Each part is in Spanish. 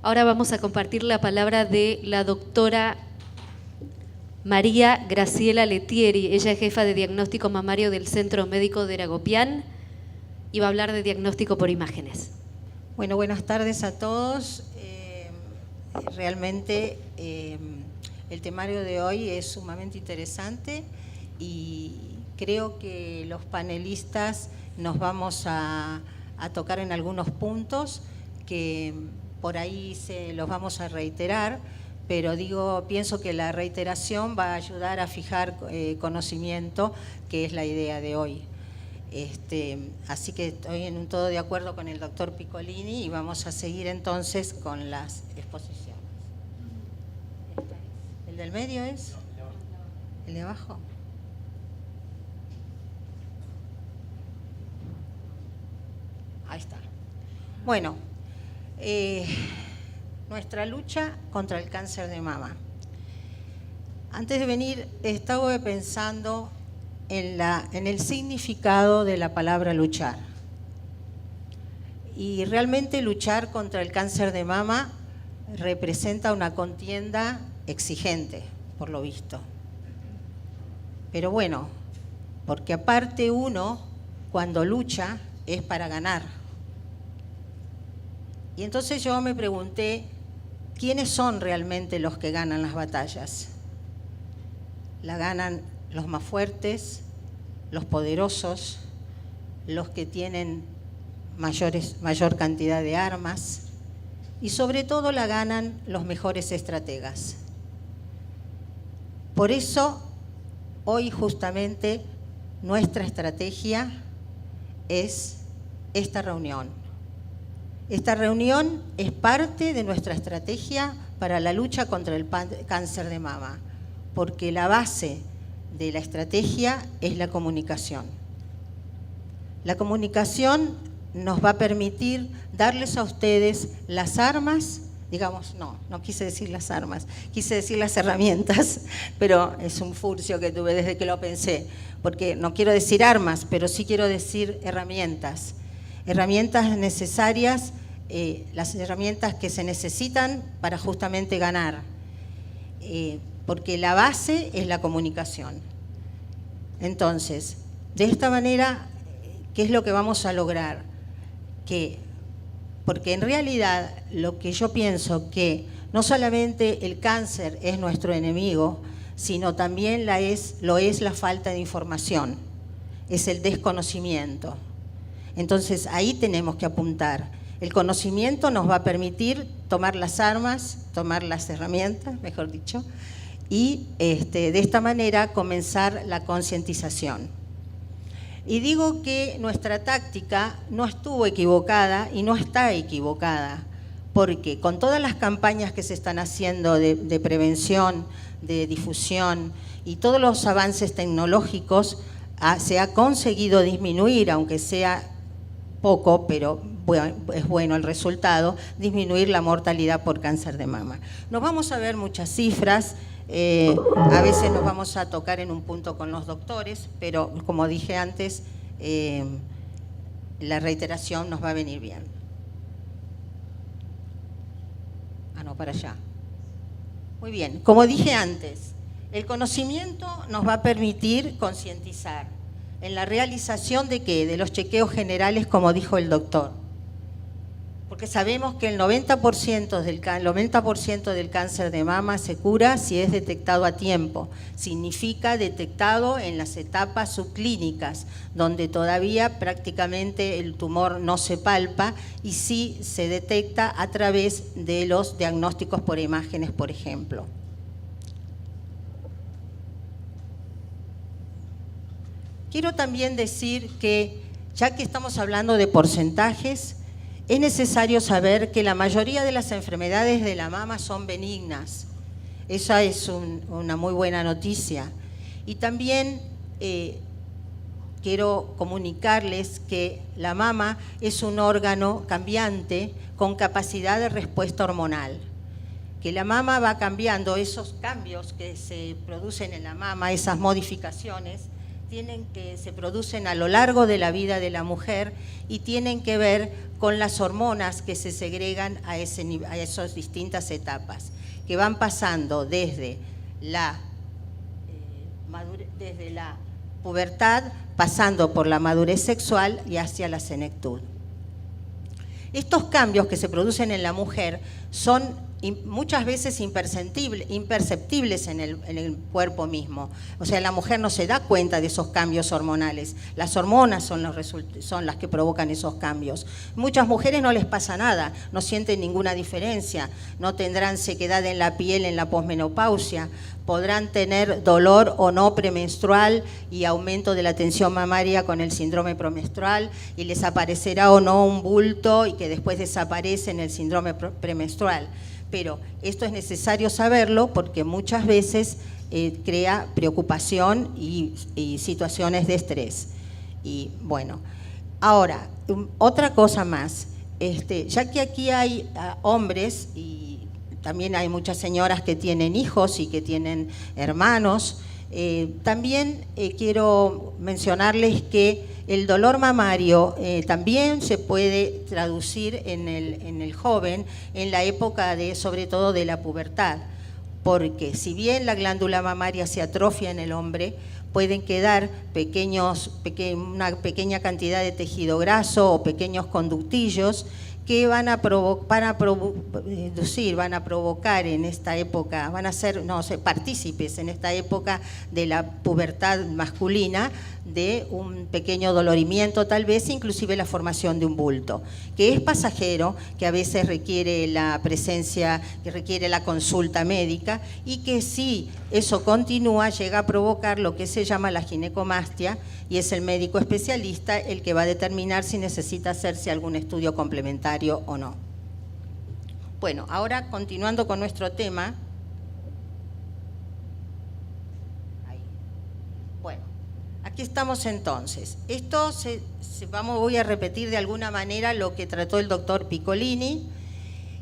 Ahora vamos a compartir la palabra de la doctora María Graciela Letieri. Ella es jefa de diagnóstico mamario del Centro Médico de Eragopián y va a hablar de diagnóstico por imágenes. Bueno, buenas tardes a todos. Realmente el temario de hoy es sumamente interesante y creo que los panelistas nos vamos a tocar en algunos puntos que por ahí los vamos a reiterar, pero pienso que la reiteración va a ayudar a fijar conocimiento, que es la idea de hoy. Así que estoy en un todo de acuerdo con el doctor Piccolini y vamos a seguir entonces con las exposiciones. ¿El del medio es? ¿El de abajo? Ahí está. Bueno, nuestra lucha contra el cáncer de mama. Antes de venir estaba pensando en el significado de la palabra luchar. Y realmente luchar contra el cáncer de mama representa una contienda exigente, por lo visto. Pero bueno, porque aparte uno, cuando lucha, es para ganar. Y entonces yo me pregunté, ¿quiénes son realmente los que ganan las batallas? La ganan los más fuertes, los poderosos, los que tienen mayor cantidad de armas y sobre todo la ganan los mejores estrategas. Por eso, hoy justamente nuestra estrategia es esta reunión. Esta reunión es parte de nuestra estrategia para la lucha contra el cáncer de mama, porque la base de la estrategia es la comunicación. La comunicación nos va a permitir darles a ustedes las armas, no quise decir las armas, quise decir las herramientas, pero es un furcio que tuve desde que lo pensé, porque no quiero decir armas, pero sí quiero decir herramientas. Herramientas necesarias, las herramientas que se necesitan para justamente ganar, porque la base es la comunicación. Entonces, de esta manera, ¿qué es lo que vamos a lograr? Porque en realidad lo que yo pienso que no solamente el cáncer es nuestro enemigo, sino también lo es la falta de información, es el desconocimiento. Entonces ahí tenemos que apuntar. El conocimiento nos va a permitir tomar las armas, tomar las herramientas, mejor dicho, y de esta manera comenzar la concientización. Y digo que nuestra táctica no estuvo equivocada y no está equivocada, porque con todas las campañas que se están haciendo de prevención, de difusión y todos los avances tecnológicos, se ha conseguido disminuir, aunque sea poco, pero es bueno el resultado, disminuir la mortalidad por cáncer de mama. Nos vamos a ver muchas cifras, a veces nos vamos a tocar en un punto con los doctores, pero como dije antes, la reiteración nos va a venir bien. No, para allá. Muy bien, como dije antes, el conocimiento nos va a permitir concientizar en la realización de ¿qué? De los chequeos generales, como dijo el doctor. Porque sabemos que el 90% del cáncer de mama se cura si es detectado a tiempo. Significa detectado en las etapas subclínicas, donde todavía prácticamente el tumor no se palpa y sí se detecta a través de los diagnósticos por imágenes, por ejemplo. Quiero también decir que, ya que estamos hablando de porcentajes, es necesario saber que la mayoría de las enfermedades de la mama son benignas. Esa es una muy buena noticia. Y también quiero comunicarles que la mama es un órgano cambiante con capacidad de respuesta hormonal. Que la mama va cambiando, esos cambios que se producen en la mama, esas modificaciones, que se producen a lo largo de la vida de la mujer y tienen que ver con las hormonas que se segregan a esas distintas etapas, que van pasando desde la pubertad, pasando por la madurez sexual y hacia la senectud. Estos cambios que se producen en la mujer son muchas veces imperceptibles en el cuerpo mismo. O sea, la mujer no se da cuenta de esos cambios hormonales. Las hormonas son las que provocan esos cambios. Muchas mujeres no les pasa nada, no sienten ninguna diferencia, no tendrán sequedad en la piel en la posmenopausia, podrán tener dolor o no premenstrual y aumento de la tensión mamaria con el síndrome premenstrual, y les aparecerá o no un bulto y que después desaparece en el síndrome premenstrual. Pero esto es necesario saberlo porque muchas veces crea preocupación y situaciones de estrés. Y bueno, ahora, otra cosa más, ya que aquí hay hombres y también hay muchas señoras que tienen hijos y que tienen hermanos, también quiero mencionarles que el dolor mamario también se puede traducir en el joven en la época sobre todo de la pubertad, porque si bien la glándula mamaria se atrofia en el hombre, pueden quedar una pequeña cantidad de tejido graso o pequeños conductillos que van a provocar en esta época, van a ser partícipes en esta época de la pubertad masculina de un pequeño dolorimiento, tal vez inclusive la formación de un bulto, que es pasajero, que a veces requiere la presencia, que requiere la consulta médica, y que si eso continúa llega a provocar lo que se llama la ginecomastia, y es el médico especialista el que va a determinar si necesita hacerse algún estudio complementario o no. Bueno, ahora continuando con nuestro tema. Bueno, aquí estamos entonces. Esto voy a repetir de alguna manera lo que trató el doctor Piccolini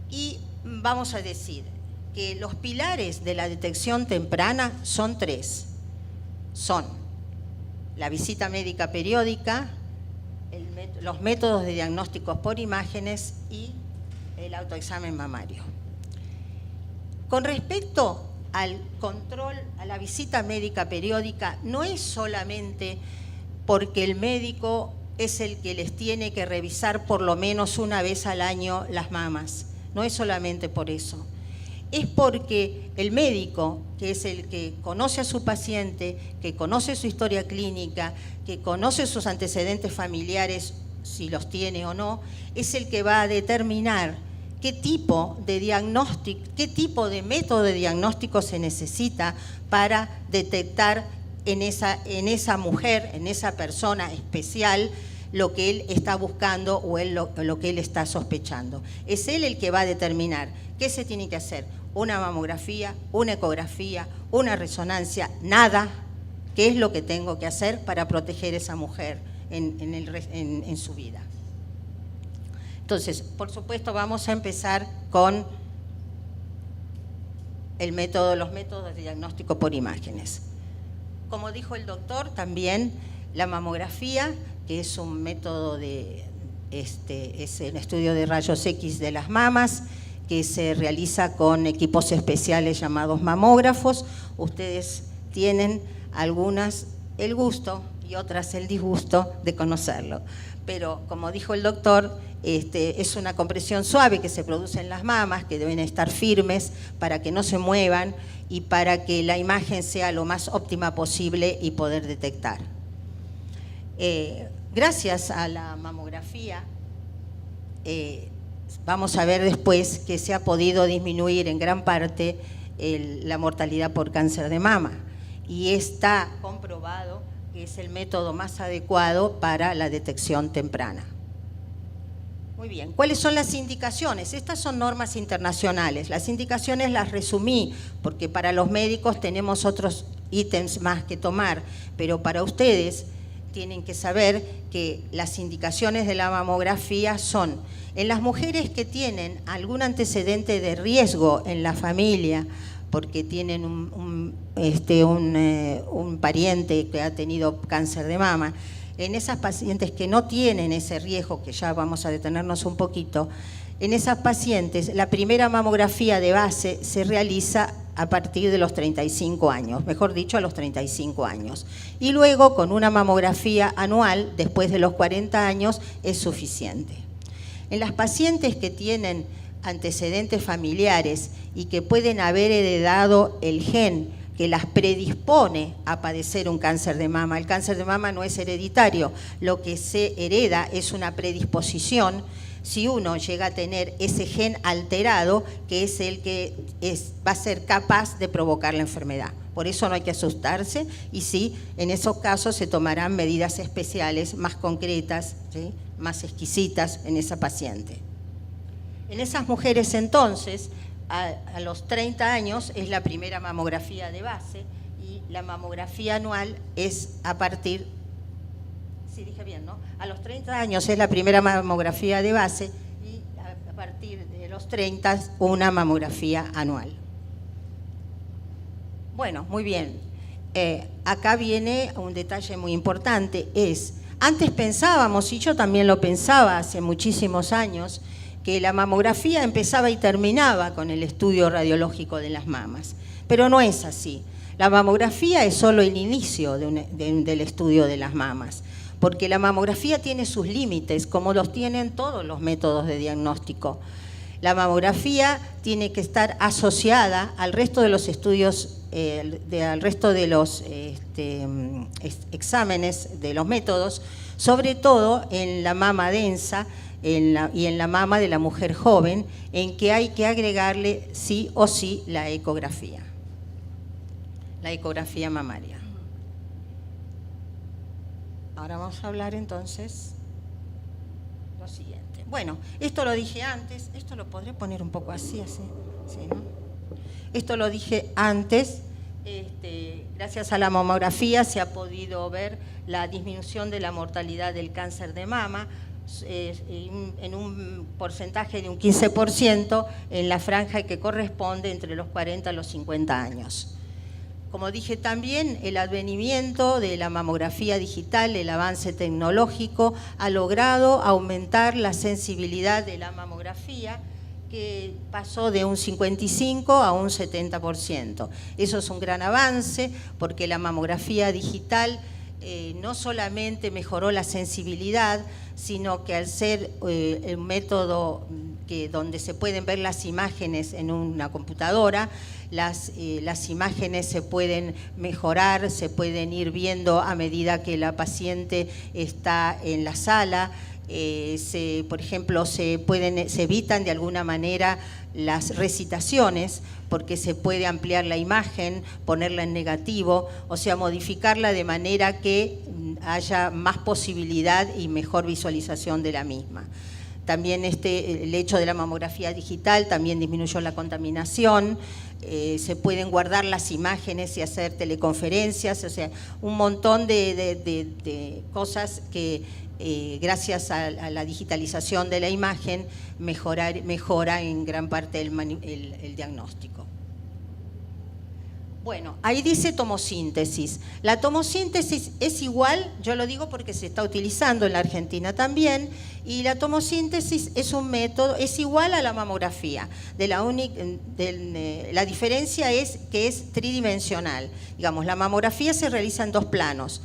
y vamos a decir que los pilares de la detección temprana son tres. Son la visita médica periódica, los métodos de diagnósticos por imágenes y el autoexamen mamario. Con respecto al control, a la visita médica periódica, no es solamente porque el médico es el que les tiene que revisar por lo menos una vez al año las mamas, no es solamente por eso. Es porque el médico, que es el que conoce a su paciente, que conoce su historia clínica, que conoce sus antecedentes familiares, si los tiene o no, es el que va a determinar qué tipo de diagnóstico, qué tipo de método de diagnóstico se necesita para detectar en esa mujer, en esa persona especial, lo que él está buscando o lo que él está sospechando. Es él el que va a determinar qué se tiene que hacer, una mamografía, una ecografía, una resonancia, nada, qué es lo que tengo que hacer para proteger a esa mujer en su vida. Entonces, por supuesto, vamos a empezar con los métodos de diagnóstico por imágenes. Como dijo el doctor, también la mamografía, que es un método es un estudio de rayos X de las mamas, que se realiza con equipos especiales llamados mamógrafos. Ustedes tienen algunas el gusto y otras el disgusto de conocerlo. Pero como dijo el doctor, es una compresión suave que se produce en las mamas, que deben estar firmes para que no se muevan y para que la imagen sea lo más óptima posible y poder detectar. Gracias a la mamografía, vamos a ver después que se ha podido disminuir en gran parte la mortalidad por cáncer de mama, y está comprobado que es el método más adecuado para la detección temprana. Muy bien, ¿cuáles son las indicaciones? Estas son normas internacionales. Las indicaciones las resumí porque para los médicos tenemos otros ítems más que tomar, pero para ustedes tienen que saber que las indicaciones de la mamografía son en las mujeres que tienen algún antecedente de riesgo en la familia porque tienen un pariente que ha tenido cáncer de mama. En esas pacientes que no tienen ese riesgo, que ya vamos a detenernos un poquito, en esas pacientes la primera mamografía de base se realiza a partir de los 35 años, mejor dicho, a los 35 años. Y luego, con una mamografía anual, después de los 40 años, es suficiente. En las pacientes que tienen antecedentes familiares y que pueden haber heredado el gen que las predispone a padecer un cáncer de mama. El cáncer de mama no es hereditario, lo que se hereda es una predisposición. Si uno llega a tener ese gen alterado, que es el que va a ser capaz de provocar la enfermedad. Por eso no hay que asustarse y sí, en esos casos se tomarán medidas especiales más concretas, ¿sí?, más exquisitas en esa paciente. En esas mujeres entonces, a los 30 años es la primera mamografía de base y la mamografía anual es a partir, sí dije bien, ¿no? A los 30 años es la primera mamografía de base y a partir de los 30 una mamografía anual. Bueno, muy bien. Acá viene un detalle muy importante, antes pensábamos, y yo también lo pensaba hace muchísimos años, que la mamografía empezaba y terminaba con el estudio radiológico de las mamas. Pero no es así. La mamografía es solo el inicio del estudio de las mamas, porque la mamografía tiene sus límites, como los tienen todos los métodos de diagnóstico. La mamografía tiene que estar asociada al resto de los estudios, al resto de los exámenes de los métodos, sobre todo en la mama densa, y en la mama de la mujer joven, en que hay que agregarle sí o sí la ecografía mamaria. Ahora vamos a hablar entonces lo siguiente. Bueno, esto lo dije antes, esto lo podré poner un poco así, sí, ¿no? Esto lo dije antes, gracias a la mamografía se ha podido ver la disminución de la mortalidad del cáncer de mama, en un porcentaje de un 15% en la franja que corresponde entre los 40 y los 50 años. Como dije también, el advenimiento de la mamografía digital, el avance tecnológico, ha logrado aumentar la sensibilidad de la mamografía, que pasó de un 55 a un 70%. Eso es un gran avance porque la mamografía digital no solamente mejoró la sensibilidad, sino que al ser el método donde se pueden ver las imágenes en una computadora, las imágenes se pueden mejorar, se pueden ir viendo a medida que la paciente está en la sala. Por ejemplo, se evitan de alguna manera las recitaciones, porque se puede ampliar la imagen, ponerla en negativo, o sea, modificarla de manera que haya más posibilidad y mejor visualización de la misma. También el hecho de la mamografía digital también disminuyó la contaminación, se pueden guardar las imágenes y hacer teleconferencias, o sea, un montón de cosas que gracias a la digitalización de la imagen mejora en gran parte el diagnóstico. Bueno, ahí dice tomosíntesis. La tomosíntesis es igual, yo lo digo porque se está utilizando en la Argentina también, y la tomosíntesis es un método, es igual a la mamografía. La diferencia es que es tridimensional. Digamos, la mamografía se realiza en dos planos,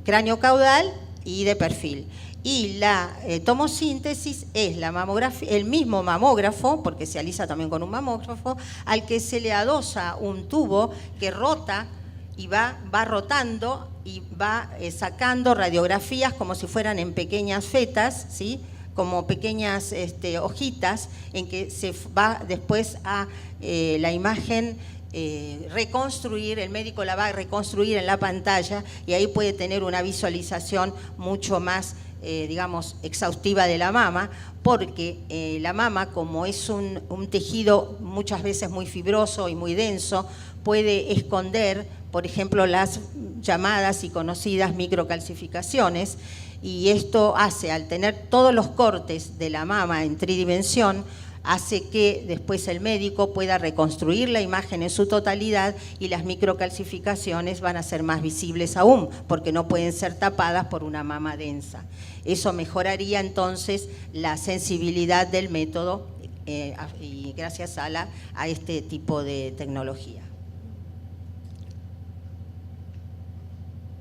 cráneo caudal y de perfil. Y la tomosíntesis es el mismo mamógrafo, porque se alisa también con un mamógrafo, al que se le adosa un tubo que rota y va rotando y va sacando radiografías como si fueran en pequeñas fetas, ¿sí?, como pequeñas hojitas, en que se va después a la imagen reconstruir, el médico la va a reconstruir en la pantalla y ahí puede tener una visualización mucho más digamos, exhaustiva de la mama, porque la mama, como es un tejido muchas veces muy fibroso y muy denso, puede esconder, por ejemplo, las llamadas y conocidas microcalcificaciones, y esto hace, al tener todos los cortes de la mama en tridimensión, hace que después el médico pueda reconstruir la imagen en su totalidad y las microcalcificaciones van a ser más visibles aún, porque no pueden ser tapadas por una mama densa. Eso mejoraría entonces la sensibilidad del método y gracias a este tipo de tecnología.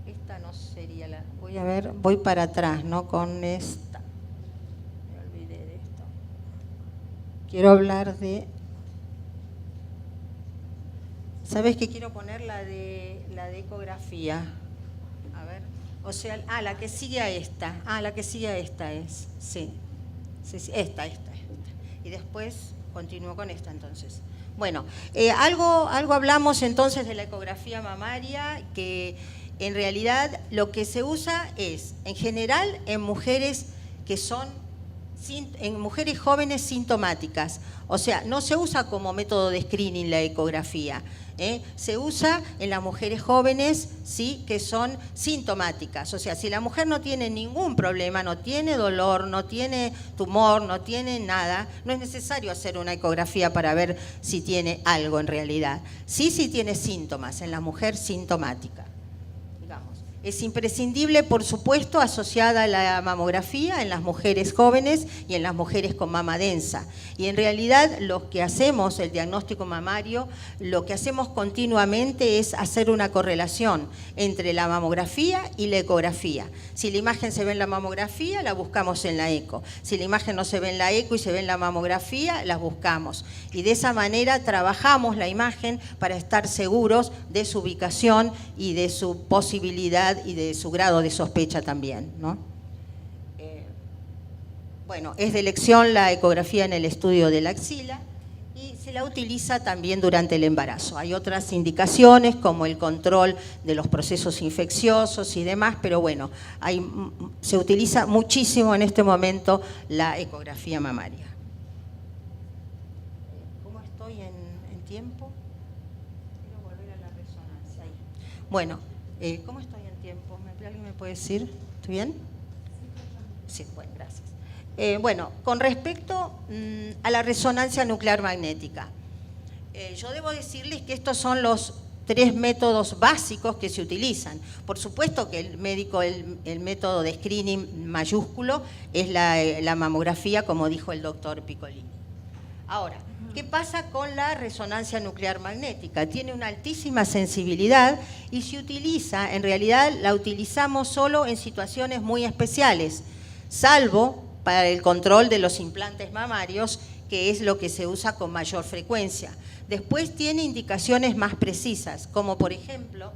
Esta no sería la... Voy a ver, voy para atrás, ¿no? Con esta. Me olvidé de esto. Quiero hablar de... ¿Sabes qué quiero poner? La de ecografía. A ver. O sea, la que sigue a esta. La que sigue a esta es. Sí. Sí, esta. Y después continúo con esta entonces. Bueno, algo hablamos entonces de la ecografía mamaria, que en realidad lo que se usa es, en general, en mujeres que son, en mujeres jóvenes sintomáticas. O sea, no se usa como método de screening la ecografía. Se usa en las mujeres jóvenes, sí, que son sintomáticas. O sea, si la mujer no tiene ningún problema, no tiene dolor, no tiene tumor, no tiene nada, no es necesario hacer una ecografía para ver si tiene algo en realidad. Sí tiene síntomas en la mujer sintomática. Es imprescindible, por supuesto, asociada a la mamografía en las mujeres jóvenes y en las mujeres con mama densa. Y en realidad lo que hacemos, el diagnóstico mamario, lo que hacemos continuamente es hacer una correlación entre la mamografía y la ecografía. Si la imagen se ve en la mamografía, la buscamos en la eco. Si la imagen no se ve en la eco y se ve en la mamografía, la buscamos. Y de esa manera trabajamos la imagen para estar seguros de su ubicación y de su posibilidad y de su grado de sospecha también, ¿no? Bueno, es de elección la ecografía en el estudio de la axila y se la utiliza también durante el embarazo. Hay otras indicaciones como el control de los procesos infecciosos y demás, pero bueno, se utiliza muchísimo en este momento la ecografía mamaria. ¿Cómo estoy en tiempo? Quiero volver a la resonancia ahí. Bueno, ¿cómo estoy en tiempo? ¿Alguien me puede decir? ¿Estoy bien? Sí, bueno, gracias. Bueno, con respecto a la resonancia nuclear magnética, yo debo decirles que estos son los 3 métodos básicos que se utilizan. Por supuesto que el método de screening mayúsculo es la mamografía, como dijo el doctor Piccolini. Ahora, ¿qué pasa con la resonancia nuclear magnética? Tiene una altísima sensibilidad y se utiliza, en realidad la utilizamos solo en situaciones muy especiales, salvo para el control de los implantes mamarios, que es lo que se usa con mayor frecuencia. Después tiene indicaciones más precisas, como por ejemplo,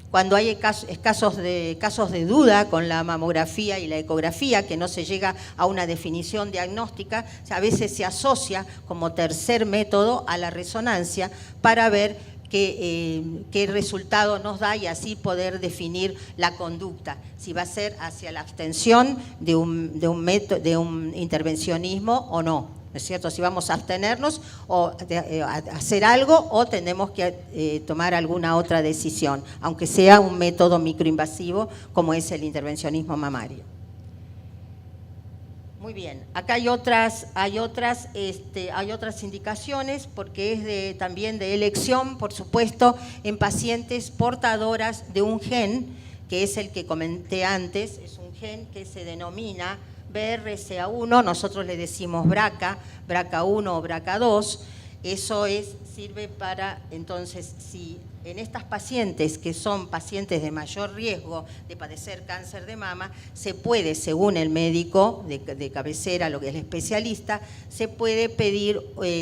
cuando hay casos de duda con la mamografía y la ecografía, que no se llega a una definición diagnóstica, a veces se asocia como tercer método a la resonancia para ver qué resultado nos da y así poder definir la conducta, si va a ser hacia la abstención de un intervencionismo o no. ¿No es cierto? Si vamos a abstenernos o a hacer algo o tenemos que tomar alguna otra decisión, aunque sea un método microinvasivo como es el intervencionismo mamario. Muy bien, acá hay otras indicaciones porque es también de elección, por supuesto, en pacientes portadoras de un gen, que es el que comenté antes, es un gen que se denomina BRCA1, nosotros le decimos BRCA, BRCA1 o BRCA2, eso sirve para, entonces, si en estas pacientes que son pacientes de mayor riesgo de padecer cáncer de mama, se puede, según el médico de cabecera, lo que es el especialista, se puede pedir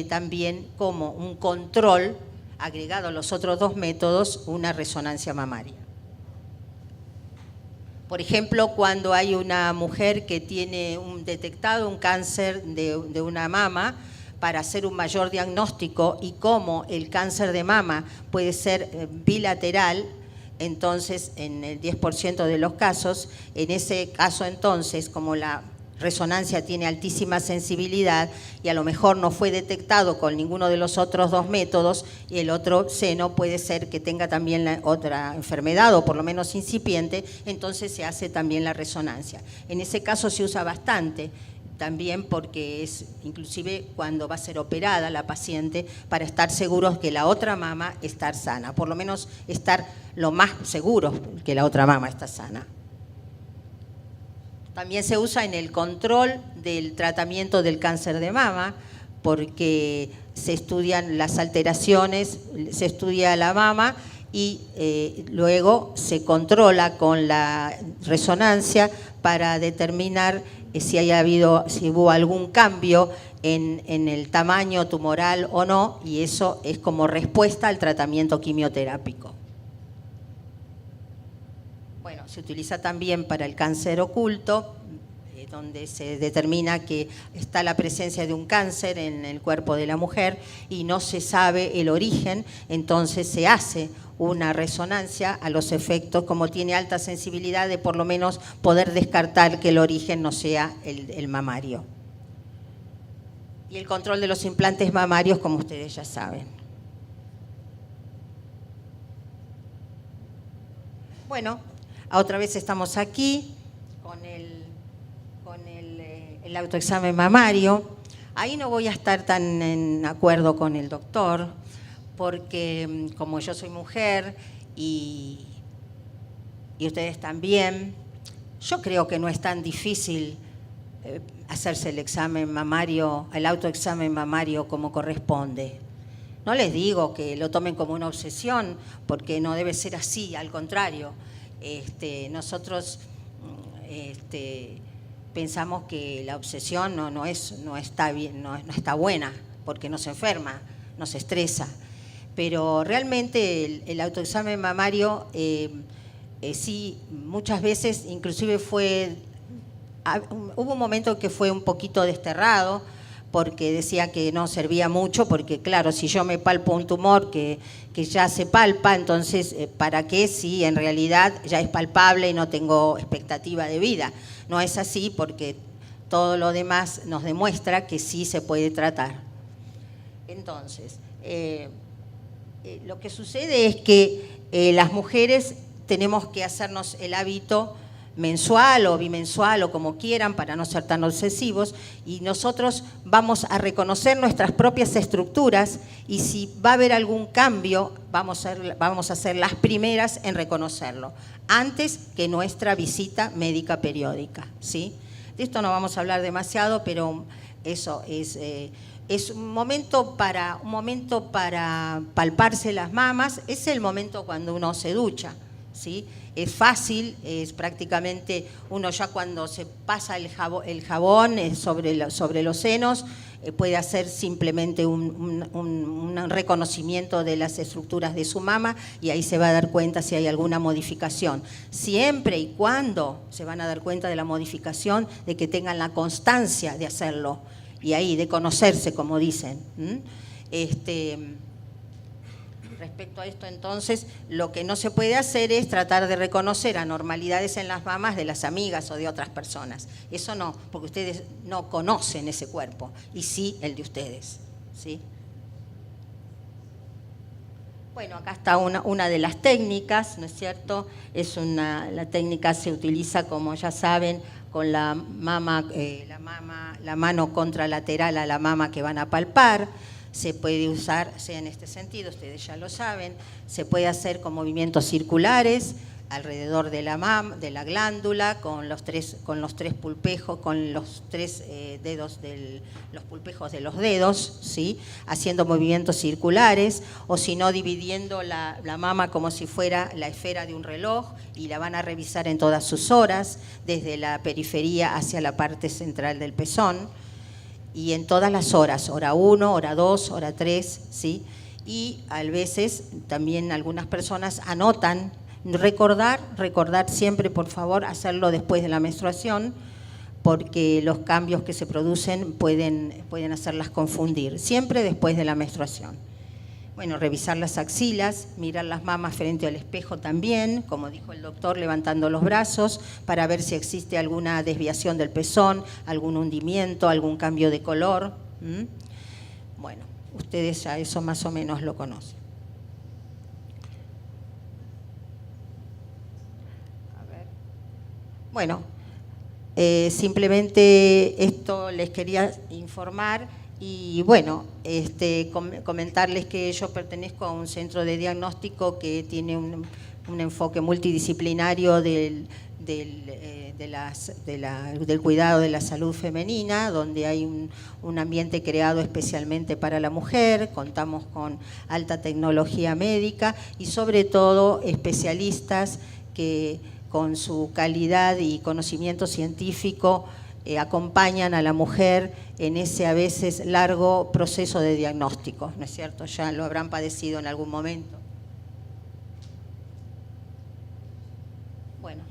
también como un control, agregado a los otros 2 métodos, una resonancia mamaria. Por ejemplo, cuando hay una mujer que tiene detectado un cáncer de una mama, para hacer un mayor diagnóstico y como el cáncer de mama puede ser bilateral, entonces en el 10% de los casos, en ese caso entonces, como la resonancia tiene altísima sensibilidad y a lo mejor no fue detectado con ninguno de los otros 2 métodos y el otro seno puede ser que tenga también la otra enfermedad o por lo menos incipiente, entonces se hace también la resonancia. En ese caso se usa bastante. también porque es inclusive cuando va a ser operada la paciente, para estar seguros que la otra mama está sana, por lo menos estar lo más seguros que la otra mama está sana. También se usa en el control del tratamiento del cáncer de mama, porque se estudian las alteraciones, se estudia la mama y luego se controla con la resonancia para determinar si hubo algún cambio en el tamaño tumoral o no, y eso es como respuesta al tratamiento quimioterápico. Bueno, se utiliza también para el cáncer oculto, donde se determina que está la presencia de un cáncer en el cuerpo de la mujer y no se sabe el origen, entonces se hace una resonancia a los efectos, como tiene alta sensibilidad, de por lo menos poder descartar que el origen no sea el mamario. Y el control de los implantes mamarios, como ustedes ya saben. Bueno, otra vez estamos aquí con el autoexamen mamario. Ahí no voy a estar tan en acuerdo con el doctor, porque como yo soy mujer y ustedes también, yo creo que no es tan difícil hacerse el examen mamario, el autoexamen mamario como corresponde. No les digo que lo tomen como una obsesión, porque no debe ser así, al contrario. Nosotros pensamos que la obsesión no está bien, no está buena, porque nos enferma, nos estresa. Pero realmente el autoexamen mamario sí, muchas veces inclusive hubo un momento que fue un poquito desterrado, porque decía que no servía mucho, porque claro, si yo me palpo un tumor que ya se palpa, entonces ¿para qué si en realidad ya es palpable y no tengo expectativa de vida? No es así, porque todo lo demás nos demuestra que sí se puede tratar. Entonces, lo que sucede es que las mujeres tenemos que hacernos el hábito mensual o bimensual o como quieran, para no ser tan obsesivos, y nosotros vamos a reconocer nuestras propias estructuras, y si va a haber algún cambio vamos a ser las primeras en reconocerlo, antes que nuestra visita médica periódica, ¿sí? De esto no vamos a hablar demasiado, pero eso es un momento para palparse las mamas, es el momento cuando uno se ducha, ¿sí? Es fácil, es prácticamente uno ya cuando se pasa el jabón sobre los senos, puede hacer simplemente un reconocimiento de las estructuras de su mama, y ahí se va a dar cuenta si hay alguna modificación. Siempre y cuando se van a dar cuenta de la modificación, de que tengan la constancia de hacerlo, y ahí de conocerse, como dicen. Respecto a esto, entonces, lo que no se puede hacer es tratar de reconocer anormalidades en las mamas de las amigas o de otras personas. Eso no, porque ustedes no conocen ese cuerpo, y sí el de ustedes, ¿sí? Bueno, acá está una de las técnicas, ¿no es cierto? La técnica se utiliza, como ya saben, con la mano contralateral a la mama que van a palpar. Se puede usar, sea en este sentido, ustedes ya lo saben, se puede hacer con movimientos circulares alrededor de la glándula, con los tres pulpejos, con los tres dedos los pulpejos de los dedos, ¿sí? Haciendo movimientos circulares, o si no, dividiendo la mama como si fuera la esfera de un reloj, y la van a revisar en todas sus horas, desde la periferia hacia la parte central del pezón, y en todas las horas, hora 1, hora 2, hora 3, ¿sí? Y a veces también algunas personas anotan, recordar siempre, por favor, hacerlo después de la menstruación, porque los cambios que se producen pueden hacerlas confundir, siempre después de la menstruación. Bueno, revisar las axilas, mirar las mamas frente al espejo también, como dijo el doctor, levantando los brazos para ver si existe alguna desviación del pezón, algún hundimiento, algún cambio de color. Bueno, ustedes ya eso más o menos lo conocen. A ver. Bueno, simplemente esto les quería informar y bueno, comentarles que yo pertenezco a un centro de diagnóstico que tiene un enfoque multidisciplinario del cuidado de la salud femenina, donde hay un ambiente creado especialmente para la mujer, contamos con alta tecnología médica y sobre todo especialistas que con su calidad y conocimiento científico acompañan a la mujer en ese a veces largo proceso de diagnóstico, ¿no es cierto? Ya lo habrán padecido en algún momento. Bueno,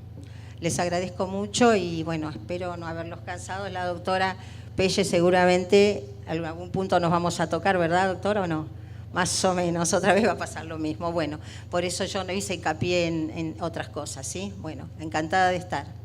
les agradezco mucho y bueno, espero no haberlos cansado. La doctora Pelle seguramente en algún punto nos vamos a tocar, ¿verdad, doctora, o no? Más o menos, otra vez va a pasar lo mismo. Bueno, por eso yo no hice hincapié en otras cosas, ¿sí? Bueno, encantada de estar.